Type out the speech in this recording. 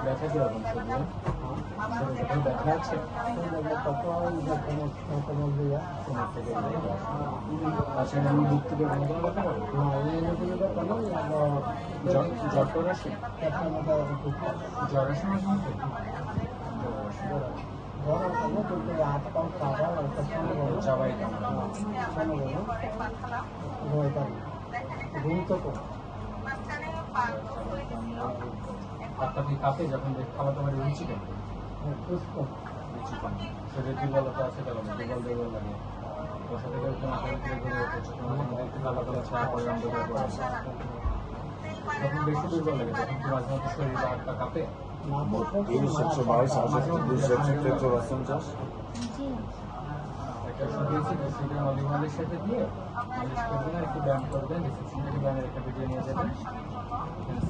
ব্যথা কিরকম শরীরে? শরীরে ব্যথা আছে? আচ্ছা, আমি দিক থেকে বন্ধ করতে পারবো? জ্বর টর আসে? জ্বর আসে মাঝে মধ্যে? সবাই হাতটা কি কাঁপে যখন খাবার দাবার রুচি কেন? রুচি কম, শরীরের দুর্বলতা আছে, কেন দুর্বল দুর্বল লাগে? বসা থেকে একটু মাথা ভিতরে ঘুরে ওঠে, একটু কালা কালা ছায়া পড়ে অন্ধকার পড়ে, তখন বেশি দুর্বল লাগে, তখন কি মাঝে মধ্যে শরীর বা হাতটা কাঁপে? একটা ওষুধ দিয়েছি, সেটা অলিভ অয়েলের সাথে দিয়ে মালিশ করবেন আর একটু ব্যায়াম করবেন, রিসেপশন থেকে ব্যায়ামের একটা ভিডিও নিয়ে যাবেন।